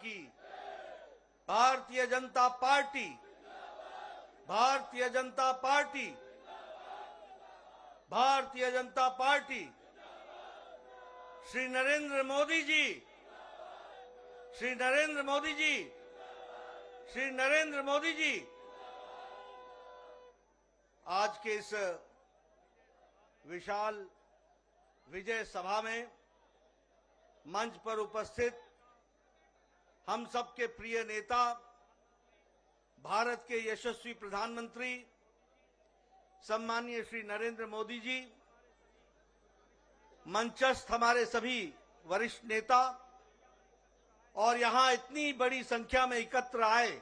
की। Bharatiya Janata party, Bharatiya Janata party, Bharatiya Janata party. Shri Narendra Modi ji, Shri Narendra Modi ji, Shri Narendra Modi ji. आज के इस विशाल विजय सभा में मंच पर उपस्थित हम सबके प्रिय नेता, भारत के यशस्वी प्रधानमंत्री सम्माननीय श्री नरेंद्र मोदी जी, मंचस्थ हमारे सभी वरिष्ठ नेता और यहां इतनी बड़ी संख्या में एकत्र आए,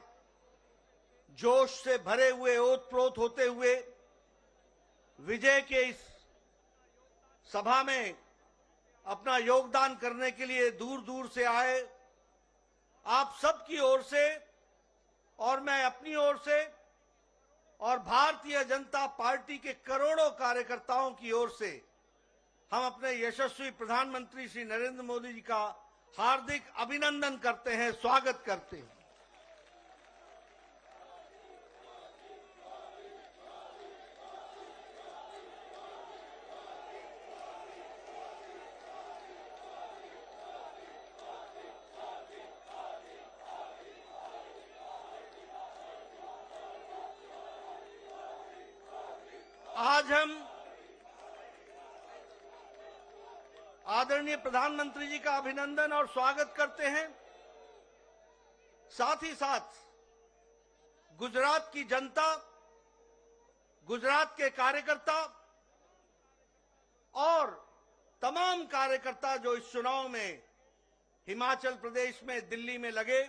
जोश से भरे हुए, ओतप्रोत होते हुए विजय के इस सभा में अपना योगदान करने के लिए दूर दूर से आए, आप सबकी ओर से और मैं अपनी ओर से और भारतीय जनता पार्टी के करोड़ों कार्यकर्ताओं की ओर से हम अपने यशस्वी प्रधानमंत्री श्री नरेंद्र मोदी जी का हार्दिक अभिनंदन करते हैं, स्वागत करते हैं। आज हम आदरणीय प्रधानमंत्री जी का अभिनंदन और स्वागत करते हैं। साथ ही साथ गुजरात की जनता, गुजरात के कार्यकर्ता और तमाम कार्यकर्ता जो इस चुनाव में हिमाचल प्रदेश में, दिल्ली में लगे,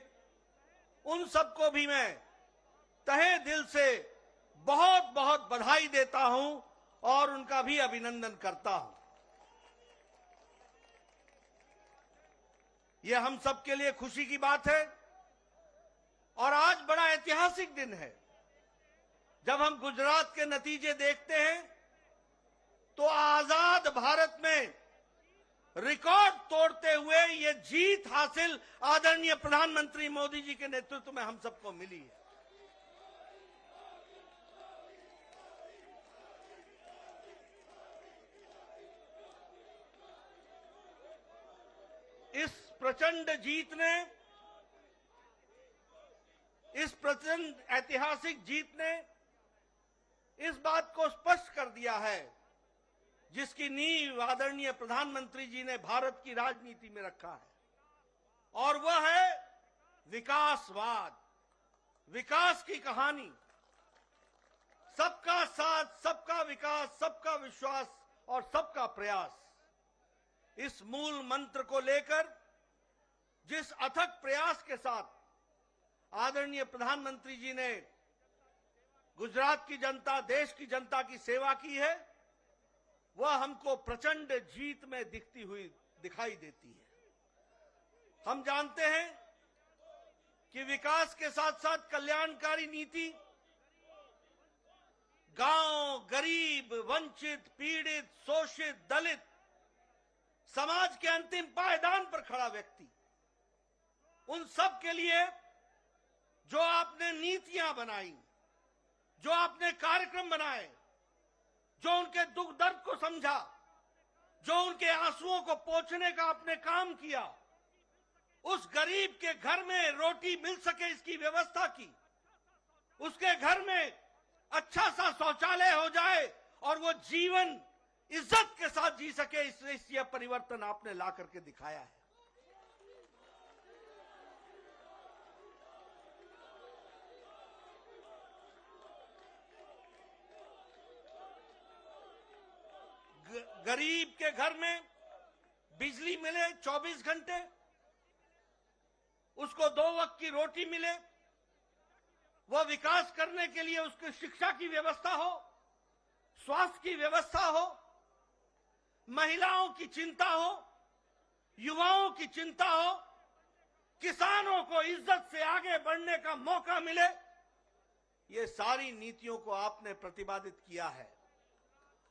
उन सबको भी मैं तहे दिल से बहुत बहुत बधाई देता हूं और उनका भी अभिनंदन करता हूं। यह हम सबके लिए खुशी की बात है और आज बड़ा ऐतिहासिक दिन है। जब हम गुजरात के नतीजे देखते हैं तो आजाद भारत में रिकॉर्ड तोड़ते हुए ये जीत हासिल आदरणीय प्रधानमंत्री मोदी जी के नेतृत्व में हम सबको मिली है। इस प्रचंड जीत ने, इस प्रचंड ऐतिहासिक जीत ने इस बात को स्पष्ट कर दिया है जिसकी नींव आदरणीय प्रधानमंत्री जी ने भारत की राजनीति में रखा है, और वह है विकासवाद, विकास की कहानी। सबका साथ, सबका विकास, सबका विश्वास और सबका प्रयास, इस मूल मंत्र को लेकर जिस अथक प्रयास के साथ आदरणीय प्रधानमंत्री जी ने गुजरात की जनता, देश की जनता की सेवा की है, वह हमको प्रचंड जीत में दिखती हुई दिखाई देती है। हम जानते हैं कि विकास के साथ साथ कल्याणकारी नीति गांव, गरीब, वंचित, पीड़ित, शोषित, दलित, समाज के अंतिम पायदान पर खड़ा व्यक्ति, उन सब के लिए जो आपने नीतियां बनाई, जो आपने कार्यक्रम बनाए, जो उनके दुख दर्द को समझा, जो उनके आंसुओं को पोंछने का आपने काम किया, उस गरीब के घर में रोटी मिल सके इसकी व्यवस्था की, उसके घर में अच्छा सा शौचालय हो जाए और वो जीवन इज्जत के साथ जी सके, इस यह परिवर्तन आपने ला करके दिखाया है। गरीब के घर में बिजली मिले 24 घंटे, उसको 2 वक्त की रोटी मिले, वह विकास करने के लिए उसकी शिक्षा की व्यवस्था हो, स्वास्थ्य की व्यवस्था हो, महिलाओं की चिंता हो, युवाओं की चिंता हो, किसानों को इज्जत से आगे बढ़ने का मौका मिले, ये सारी नीतियों को आपने प्रतिपादित किया है।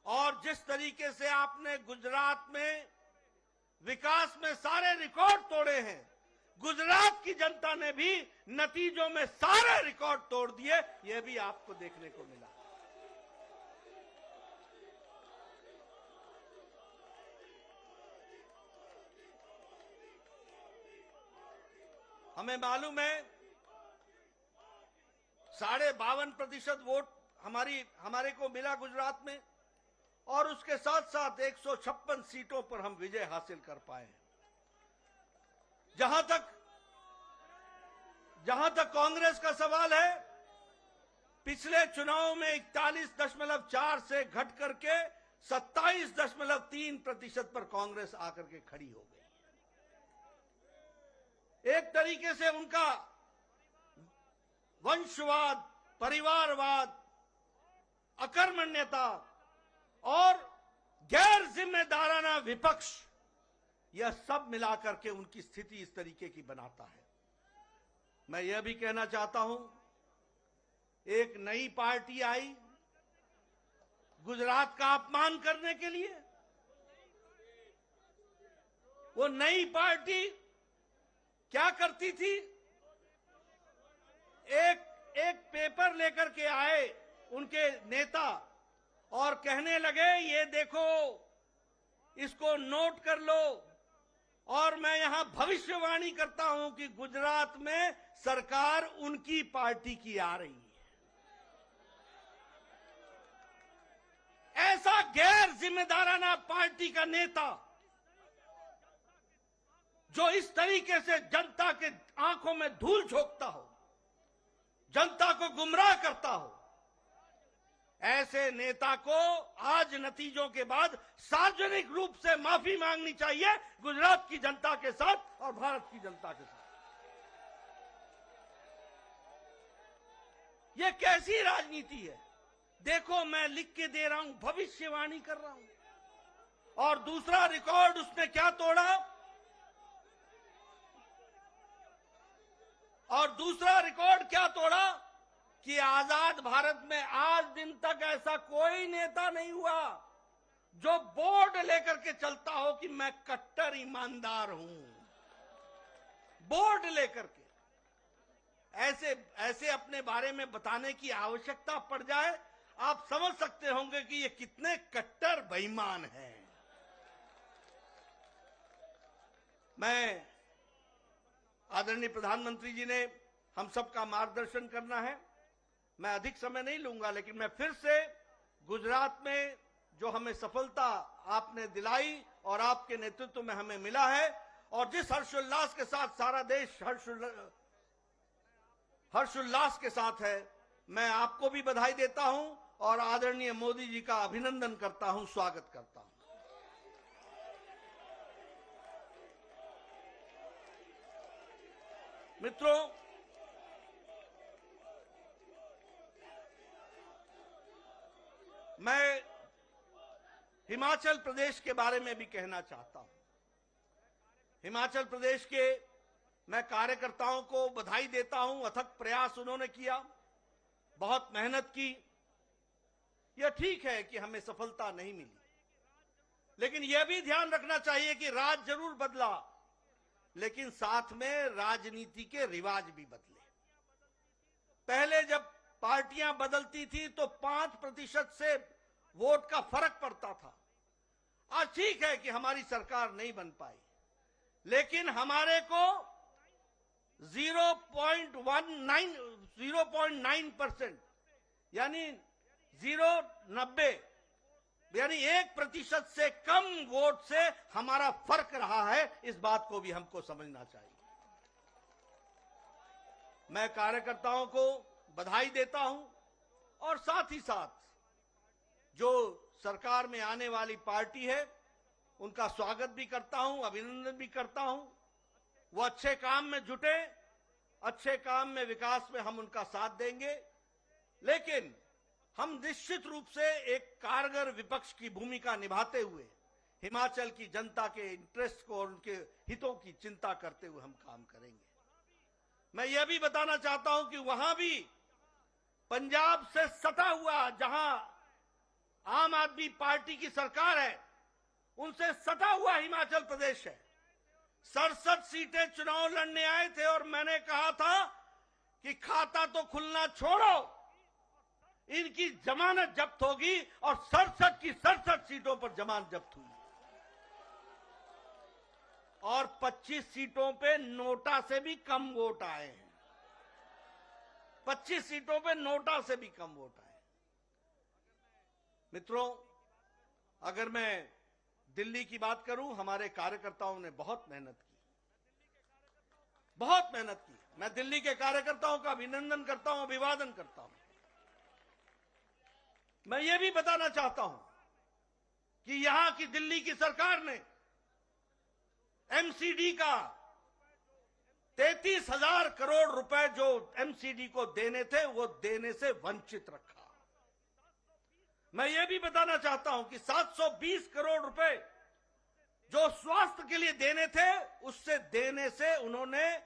और जिस तरीके से आपने गुजरात में विकास में सारे रिकॉर्ड तोड़े हैं, गुजरात की जनता ने भी नतीजों में सारे रिकॉर्ड तोड़ दिए, यह भी आपको देखने को मिला। हमें मालूम है 52.5% वोट हमारे को मिला गुजरात में, और उसके साथ साथ 156 सीटों पर हम विजय हासिल कर पाए हैं। जहां तक कांग्रेस का सवाल है, पिछले चुनाव में 41.4 से घट करके 27.3% पर कांग्रेस आकर के खड़ी हो गई। एक तरीके से उनका वंशवाद, परिवारवाद, अकर्मण्यता और गैर जिम्मेदाराना विपक्ष, यह सब मिलाकर के उनकी स्थिति इस तरीके की बनाता है। मैं यह भी कहना चाहता हूं, एक नई पार्टी आई गुजरात का अपमान करने के लिए। वो नई पार्टी क्या करती थी? एक पेपर लेकर के आए उनके नेता और कहने लगे, ये देखो, इसको नोट कर लो, और मैं यहां भविष्यवाणी करता हूं कि गुजरात में सरकार उनकी पार्टी की आ रही है। ऐसा गैर जिम्मेदाराना पार्टी का नेता जो इस तरीके से जनता के आंखों में धूल झोंकता हो, जनता को गुमराह करता हो, ऐसे नेता को आज नतीजों के बाद सार्वजनिक रूप से माफी मांगनी चाहिए गुजरात की जनता के साथ और भारत की जनता के साथ। यह कैसी राजनीति है? देखो, मैं लिख के दे रहा हूं, भविष्यवाणी कर रहा हूं। और दूसरा रिकॉर्ड उसने क्या तोड़ा? और दूसरा रिकॉर्ड क्या तोड़ा कि आजाद भारत में आज दिन तक ऐसा कोई नेता नहीं हुआ जो बोर्ड लेकर के चलता हो कि मैं कट्टर ईमानदार हूं। बोर्ड लेकर के ऐसे अपने बारे में बताने की आवश्यकता पड़ जाए, आप समझ सकते होंगे कि ये कितने कट्टर बेईमान हैं। मैं आदरणीय प्रधानमंत्री जी ने हम सबका मार्गदर्शन करना है, मैं अधिक समय नहीं लूंगा, लेकिन मैं फिर से गुजरात में जो हमें सफलता आपने दिलाई और आपके नेतृत्व में हमें मिला है, और जिस हर्षोल्लास के साथ सारा देश हर्षोल्लास के साथ है, मैं आपको भी बधाई देता हूं और आदरणीय मोदी जी का अभिनंदन करता हूं, स्वागत करता हूं। मित्रों, मैं हिमाचल प्रदेश के बारे में भी कहना चाहता हूं। हिमाचल प्रदेश के मैं कार्यकर्ताओं को बधाई देता हूं, अथक प्रयास उन्होंने किया, बहुत मेहनत की। यह ठीक है कि हमें सफलता नहीं मिली, लेकिन यह भी ध्यान रखना चाहिए कि राज जरूर बदला, लेकिन साथ में राजनीति के रिवाज भी बदले। पहले जब पार्टियां बदलती थी तो 5% से वोट का फर्क पड़ता था। आज ठीक है कि हमारी सरकार नहीं बन पाई, लेकिन हमारे को 0.9% यानी 0.90 यानी 1% से कम वोट से हमारा फर्क रहा है। इस बात को भी हमको समझना चाहिए। मैं कार्यकर्ताओं को बधाई देता हूं और साथ ही साथ जो सरकार में आने वाली पार्टी है उनका स्वागत भी करता हूं, अभिनंदन भी करता हूं। वो अच्छे काम में जुटे, अच्छे काम में, विकास में हम उनका साथ देंगे, लेकिन हम निश्चित रूप से एक कारगर विपक्ष की भूमिका निभाते हुए हिमाचल की जनता के इंटरेस्ट को और उनके हितों की चिंता करते हुए हम काम करेंगे। मैं यह भी बताना चाहता हूं कि वहां भी पंजाब से सटा हुआ, जहां आम आदमी पार्टी की सरकार है, उनसे सटा हुआ हिमाचल प्रदेश है। 67 सीटें चुनाव लड़ने आए थे और मैंने कहा था कि खाता तो खुलना छोड़ो, इनकी जमानत जब्त होगी और 67 की 67 सीटों पर जमानत जब्त हुई और 25 सीटों पे नोटा से भी कम वोट आए हैं। 25 सीटों पे नोटा से भी कम वोट आए। मित्रों, अगर मैं दिल्ली की बात करूं, हमारे कार्यकर्ताओं ने बहुत मेहनत की, बहुत मेहनत की। मैं दिल्ली के कार्यकर्ताओं का अभिनंदन करता हूं, अभिवादन करता हूं। मैं ये भी बताना चाहता हूं कि यहां की दिल्ली की सरकार ने एमसीडी का 33,000 करोड़ रुपए जो एमसीडी को देने थे वो देने से वंचित रखा। मैं ये भी बताना चाहता हूं कि 720 करोड़ रुपए जो स्वास्थ्य के लिए देने थे उससे देने से उन्होंने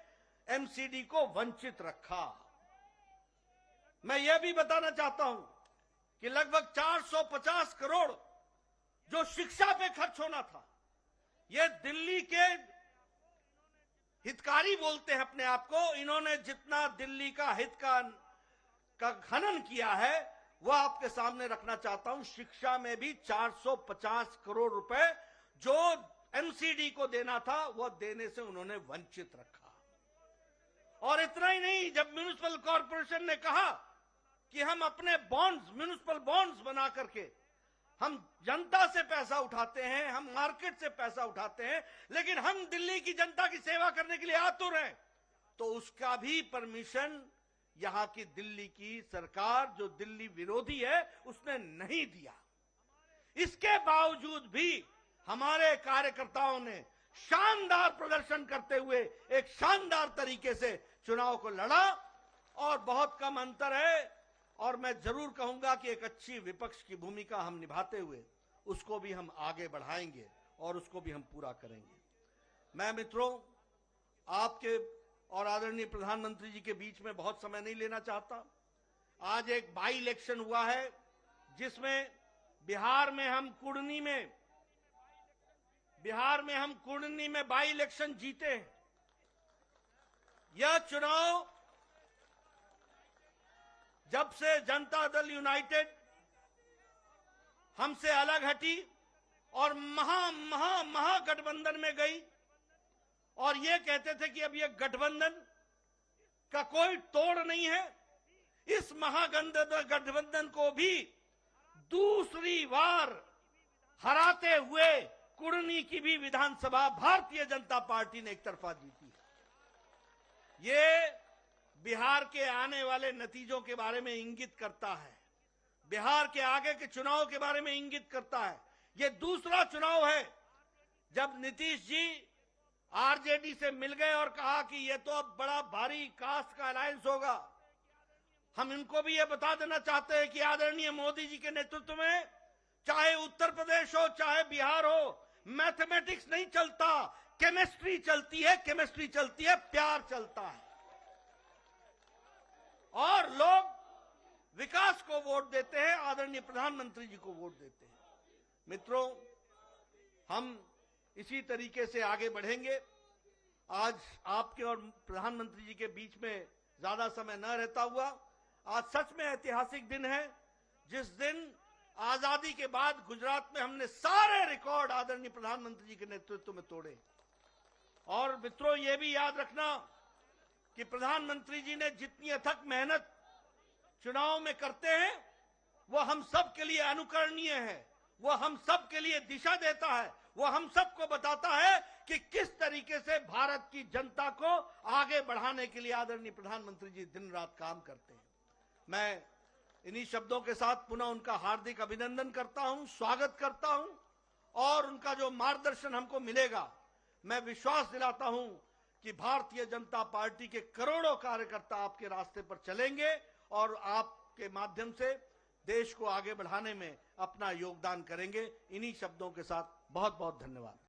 एमसीडी को वंचित रखा। मैं यह भी बताना चाहता हूं कि लगभग 450 करोड़ जो शिक्षा पे खर्च होना था, ये दिल्ली के हितकारी बोलते हैं अपने आप को, इन्होंने जितना दिल्ली का हित का खनन किया है वह आपके सामने रखना चाहता हूं। शिक्षा में भी 450 करोड़ रुपए जो एमसीडी को देना था वह देने से उन्होंने वंचित रखा। और इतना ही नहीं, जब म्युनिसिपल कॉर्पोरेशन ने कहा कि हम अपने बॉन्ड्स, म्युनिसिपल बॉन्ड्स बना करके हम जनता से पैसा उठाते हैं, हम मार्केट से पैसा उठाते हैं, लेकिन हम दिल्ली की जनता की सेवा करने के लिए आतुर हैं, तो उसका भी परमिशन यहां की दिल्ली की सरकार, जो दिल्ली विरोधी है, उसने नहीं दिया। इसके बावजूद भी हमारे कार्यकर्ताओं ने शानदार प्रदर्शन करते हुए एक शानदार तरीके से चुनाव को लड़ा और बहुत कम अंतर है। और मैं जरूर कहूंगा कि एक अच्छी विपक्ष की भूमिका हम निभाते हुए उसको भी हम आगे बढ़ाएंगे और उसको भी हम पूरा करेंगे। मैं मित्रों, आपके और आदरणीय प्रधानमंत्री जी के बीच में बहुत समय नहीं लेना चाहता। आज एक बाई इलेक्शन हुआ है जिसमें बिहार में हम कुर्नी में बाई इलेक्शन जीते हैं। यह चुनाव जब से जनता दल यूनाइटेड हमसे अलग हटी और महागठबंधन में गई और ये कहते थे कि अब ये गठबंधन का कोई तोड़ नहीं है, इस महागठबंधन को भी दूसरी बार हराते हुए कुर्नी की भी विधानसभा भारतीय जनता पार्टी ने एक तरफा जीती है। ये बिहार के आने वाले नतीजों के बारे में इंगित करता है, बिहार के आगे के चुनाव के बारे में इंगित करता है। ये दूसरा चुनाव है जब नीतीश जी आरजेडी से मिल गए और कहा कि ये तो अब बड़ा भारी कास्ट का अलायंस होगा। हम इनको भी ये बता देना चाहते हैं कि आदरणीय मोदी जी के नेतृत्व में चाहे उत्तर प्रदेश हो चाहे बिहार हो, मैथमेटिक्स नहीं चलता, केमिस्ट्री चलती है, केमिस्ट्री चलती है, प्यार चलता है और लोग विकास को वोट देते हैं, आदरणीय प्रधानमंत्री जी को वोट देते हैं। मित्रों, हम इसी तरीके से आगे बढ़ेंगे। आज आपके और प्रधानमंत्री जी के बीच में ज्यादा समय न रहता हुआ, आज सच में ऐतिहासिक दिन है जिस दिन आजादी के बाद गुजरात में हमने सारे रिकॉर्ड आदरणीय प्रधानमंत्री जी के नेतृत्व में तोड़े। और मित्रों, ये भी याद रखना कि प्रधानमंत्री जी ने जितनी अथक मेहनत चुनाव में करते हैं वो हम सब के लिए अनुकरणीय है, वो हम सब के लिए दिशा देता है, वो हम सबको बताता है कि किस तरीके से भारत की जनता को आगे बढ़ाने के लिए आदरणीय प्रधानमंत्री जी दिन रात काम करते हैं। मैं इन्हीं शब्दों के साथ पुनः उनका हार्दिक अभिनंदन करता हूं, स्वागत करता हूं और उनका जो मार्गदर्शन हमको मिलेगा, मैं विश्वास दिलाता हूं कि भारतीय जनता पार्टी के करोड़ों कार्यकर्ता आपके रास्ते पर चलेंगे और आपके माध्यम से देश को आगे बढ़ाने में अपना योगदान करेंगे। इन्हीं शब्दों के साथ बहुत बहुत धन्यवाद।